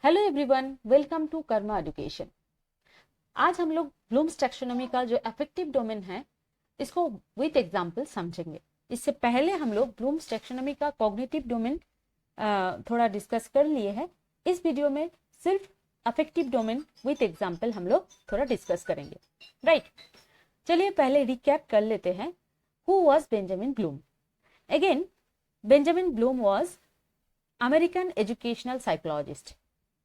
Hello everyone, welcome to Karma Education. आज हम लोग ब्लूम्स टैक्सोनॉमी का जो अफेक्टिव डोमेन है इसको विथ एग्जांपल समझेंगे। इससे पहले हम लोग ब्लूम्स टैक्सोनॉमी का कॉग्निटिव डोमेन थोड़ा डिस्कस कर लिए हैं। इस वीडियो में सिर्फ अफेक्टिव डोमेन विथ एग्जांपल हम लोग थोड़ा डिस्कस करेंगे, राइट? चलिए पहले रिकैप कर लेते हैं। Who was Benjamin Bloom? Again, Benjamin Bloom was American educational psychologist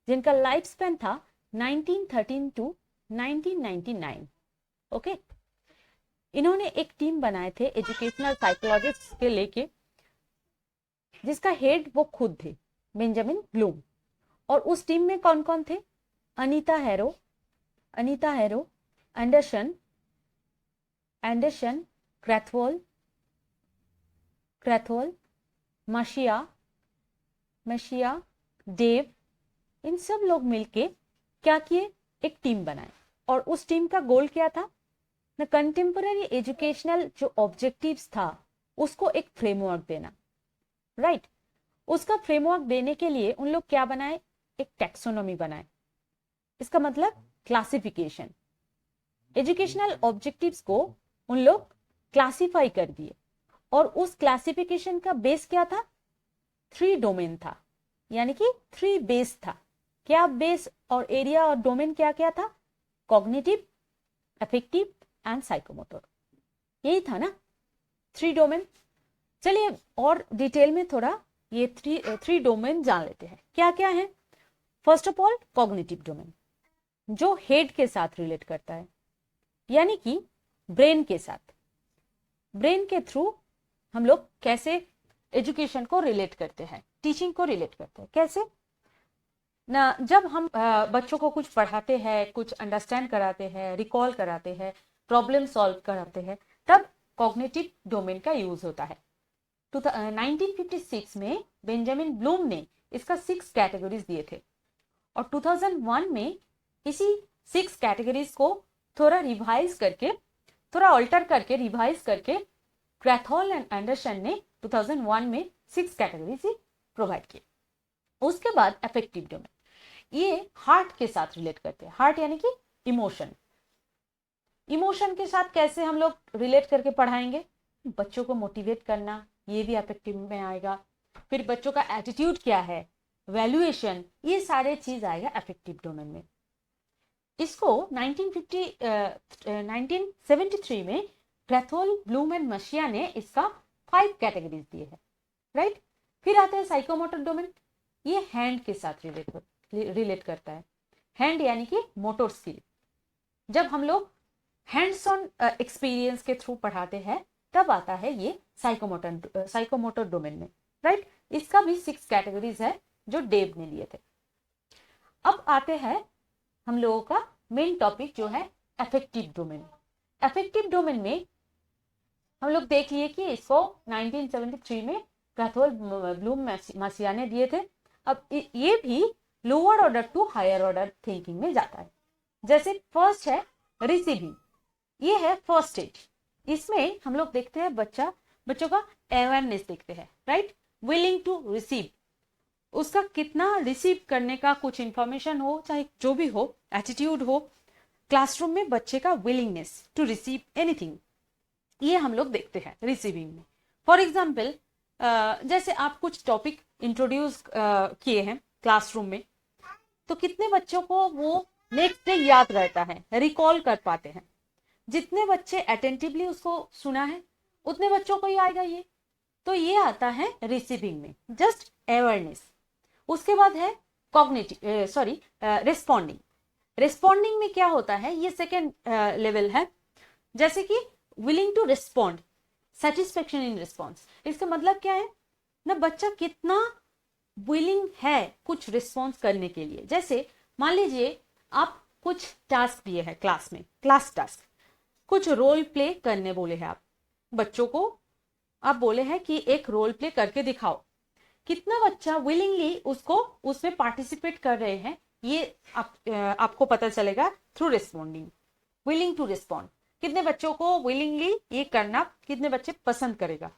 जिनका लाइफ स्पैन था 1913 टू 1999। ओके, इन्होंने एक टीम बनाए थे एजुकेशनल साइकोलॉजिस्ट के लेके, जिसका हेड वो खुद थे, बेंजामिन ब्लूम। और उस टीम में कौन कौन थे? अनीता हैरो, एंडरसन, क्रैथवॉल, मशिया, डेव। इन सब लोग मिलके क्या किए? एक टीम बनाए। और उस टीम का गोल क्या था? न कंटेम्पररी एजुकेशनल जो ऑब्जेक्टिव्स था उसको एक फ्रेमवर्क देना, राइट? उसका फ्रेमवर्क देने के लिए उन लोग क्या बनाए? एक टैक्सोनॉमी बनाए। इसका मतलब क्लासिफिकेशन। एजुकेशनल ऑब्जेक्टिव्स को उन लोग क्लासिफाई कर दिए। और उस क्लासिफिकेशन का बेस क्या था? 3 डोमेन था, यानी कि 3 बेस था। क्या बेस और एरिया और डोमेन क्या क्या था? Cognitive, affective and psychomotor. यही था ना 3 डोमेन। चलिए और डिटेल में थोड़ा ये 3 डोमेन जान लेते हैं क्या क्या है। First of all, cognitive domain जो हेड के साथ रिलेट करता है, यानी कि ब्रेन के साथ। ब्रेन के थ्रू हम लोग कैसे एजुकेशन को रिलेट करते हैं, टीचिंग को रिलेट करते हैं। कैसे ना? जब हम बच्चों को कुछ पढ़ाते हैं, कुछ अंडरस्टैंड कराते हैं, रिकॉल कराते हैं, प्रॉब्लम सॉल्व कराते हैं, तब कॉग्निटिव डोमेन का यूज होता है। 1956 में बेंजामिन ब्लूम ने इसका 6 कैटेगरीज दिए थे। और 2001 में इसी 6 कैटेगरीज को थोड़ा रिवाइज करके, थोड़ा ऑल्टर करके, रिवाइज करके क्रैथवॉल एंड एंडरसन ने 2001 में 6 कैटेगरीज प्रोवाइड किए। उसके बाद अफेक्टिव डोमेन, ये हार्ट के साथ रिलेट करते हैं। हार्ट यानी कि इमोशन। इमोशन के साथ कैसे हम लोग रिलेट करके पढ़ाएंगे? बच्चों को मोटिवेट करना, ये भी अफेक्टिव में आएगा। फिर बच्चों का एटीट्यूड क्या है, वैल्यूएशन, ये सारे चीज आएगा अफेक्टिव डोमेन में। इसको 1973 में क्रैथवॉल, ब्लूम एंड मशिया ने इसका 5 कैटेगरीज दिए हैं, राइट? फिर आता है साइकोमोटर डोमेन। ये हैंड के साथ रिलेट करता है। हैंड यानी कि मोटर स्किल। जब हम लोग हैंड्स ऑन एक्सपीरियंस के थ्रू पढ़ाते हैं तब आता है ये साइकोमोटर डोमेन में, राइट? इसका भी 6 कैटेगरीज है जो डेव ने लिए थे। अब आते हैं हम लोगों का मेन टॉपिक जो है अफेक्टिव डोमेन। अफेक्टिव डोमेन में हम लोग देख लिए कि इसको 1973 में क्रैथवॉल, ब्लूम, मशिया ने दिए थे। अब ये भी lower order to higher order thinking में जाता है। जैसे फर्स्ट है रिसीविंग, ये है फर्स्ट स्टेज। इसमें हम लोग देखते हैं बच्चों का अवेयरनेस देखते हैं, राइट? विलिंग टू रिसीव, उसका कितना रिसीव करने का कुछ इंफॉर्मेशन हो, चाहे जो भी हो, एटीट्यूड हो, क्लासरूम में बच्चे का विलिंगनेस टू रिसीव एनीथिंग, ये हम लोग देखते हैं रिसीविंग में। फॉर एग्जाम्पल, जैसे आप कुछ टॉपिक इंट्रोड्यूस किए हैं क्लासरूम में, तो कितने बच्चों को वो नेक्स्ट डे याद रहता है, रिकॉल कर पाते हैं? जितने बच्चे अटेंटिवली उसको सुना है उतने बच्चों को ही आएगा ये। तो ये आता है रिसीविंग में, जस्ट अवेयरनेस। उसके बाद है रिस्पॉन्डिंग में क्या होता है? ये सेकेंड लेवल है। जैसे कि willing to respond, satisfaction in response. इसका मतलब क्या है ना? बच्चा कितना विलिंग है कुछ रिस्पॉन्स करने के लिए। जैसे मान लीजिए आप कुछ टास्क दिए हैं क्लास में, क्लास टास्क, कुछ रोल प्ले करने बोले हैं आप बच्चों को। आप बोले हैं कि एक रोल प्ले करके दिखाओ। कितना बच्चा विलिंगली उसमें पार्टिसिपेट कर रहे हैं, ये आपको पता चलेगा through responding. Willing to respond, कितने बच्चों को विलिंगली ये करना, कितने बच्चे पसंद करेगा,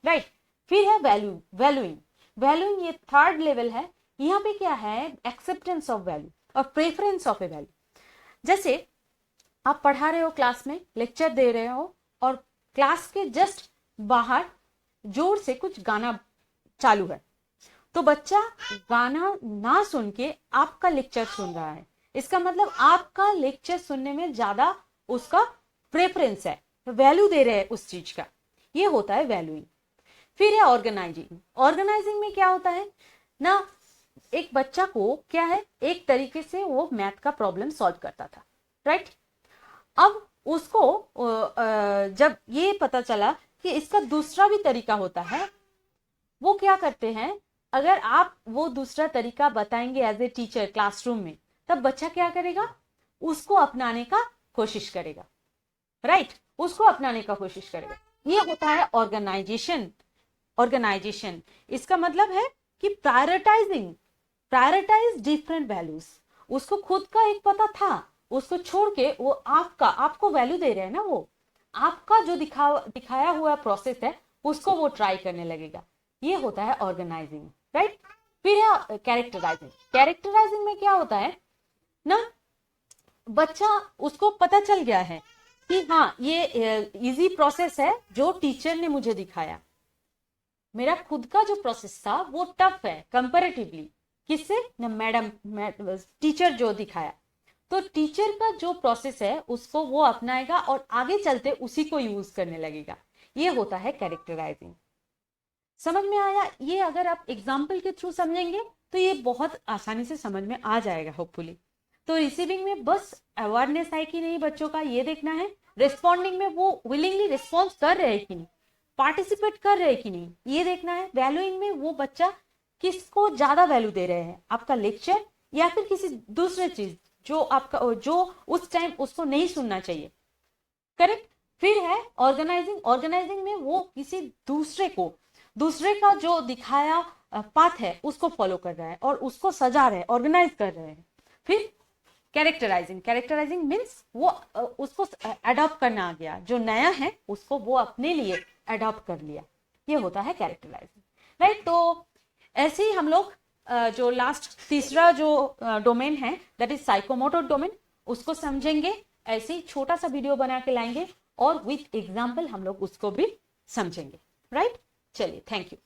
राइट? फिर है वैल्यूइंग। ये थर्ड लेवल है यहाँ पे क्या है, एक्सेप्टेंस ऑफ वैल्यू और प्रेफरेंस ऑफ ए वैल्यू। जैसे आप पढ़ा रहे हो, क्लास में लेक्चर दे रहे हो और क्लास के जस्ट बाहर जोर से कुछ गाना चालू है, तो बच्चा गाना ना सुन के आपका लेक्चर सुन रहा है। इसका मतलब आपका लेक्चर सुनने में ज्यादा उसका प्रेफरेंस है, वैल्यू दे रहे हैं उस चीज का। ये होता है वैल्यूइंग। फिर है ऑर्गेनाइजिंग। ऑर्गेनाइजिंग में क्या होता है ना, एक बच्चा को क्या है, एक तरीके से वो मैथ का प्रॉब्लम सॉल्व करता था, राइट। अब उसको जब ये पता चला कि इसका दूसरा भी तरीका होता है, वो क्या करते हैं, अगर आप वो दूसरा तरीका बताएंगे एज ए टीचर क्लासरूम में, तब बच्चा क्या करेगा, उसको अपनाने का कोशिश करेगा, राइट, उसको अपनाने का कोशिश करेगा। ये होता है ऑर्गेनाइजेशन। ऑर्गेनाइजेशन इसका मतलब है कि प्रायोरिटाइजिंग, प्रायोरिटाइज डिफरेंट वैल्यूज। उसको खुद का एक पता था, उसको छोड़ के वो आपको वैल्यू दे रहे हैं ना, वो आपका जो दिखाया हुआ प्रोसेस है उसको वो ट्राई करने लगेगा। ये होता है ऑर्गेनाइजिंग, राइट। फिर है कैरेक्टराइजिंग। कैरेक्टराइजिंग में क्या होता है ना, बच्चा, उसको पता चल गया है कि हाँ ये इजी प्रोसेस है जो टीचर ने मुझे दिखाया, मेरा खुद का जो प्रोसेस था वो टफ है कंपैरेटिवली, किससे ना, मैडम टीचर जो दिखाया। तो टीचर का जो प्रोसेस है उसको वो अपनाएगा और आगे चलते उसी को यूज करने लगेगा। ये होता है कैरेक्टराइजिंग। समझ में आया? ये अगर आप एग्जाम्पल के थ्रू समझेंगे तो ये बहुत आसानी से समझ में आ जाएगा होपफुली। तो रिसीविंग में बस अवेयरनेस है कि नहीं बच्चों का, ये देखना है। रिस्पॉन्डिंग में वो विलिंगली रिस्पॉन्स कर रहे हैं कि नहीं, पार्टिसिपेट कर रहे हैं कि नहीं, ये देखना है। वैल्यूइंग में वो बच्चा किसको ज्यादा वैल्यू दे रहे हैं, आपका लेक्चर या फिर किसी दूसरे चीज जो आपका जो उस टाइम उसको नहीं सुनना चाहिए, करेक्ट। फिर है ऑर्गेनाइजिंग। ऑर्गेनाइजिंग में वो किसी दूसरे का जो दिखाया पाथ है उसको फॉलो कर रहा है और उसको सजा रहे हैं, ऑर्गेनाइज कर रहे हैं। फिर कैरेक्टराइजिंग। कैरेक्टराइजिंग मीन्स वो उसको अडॉप्ट करना आ गया, जो नया है उसको वो अपने लिए अडॉप्ट कर लिया। ये होता है कैरेक्टराइजिंग, राइट। तो ऐसे ही हम लोग जो लास्ट तीसरा जो डोमेन है दैट इज साइकोमोटर डोमेन, उसको समझेंगे। ऐसे ही छोटा सा वीडियो बना के लाएंगे और विथ एग्जाम्पल हम लोग उसको भी समझेंगे, राइट। चलिए, थैंक यू।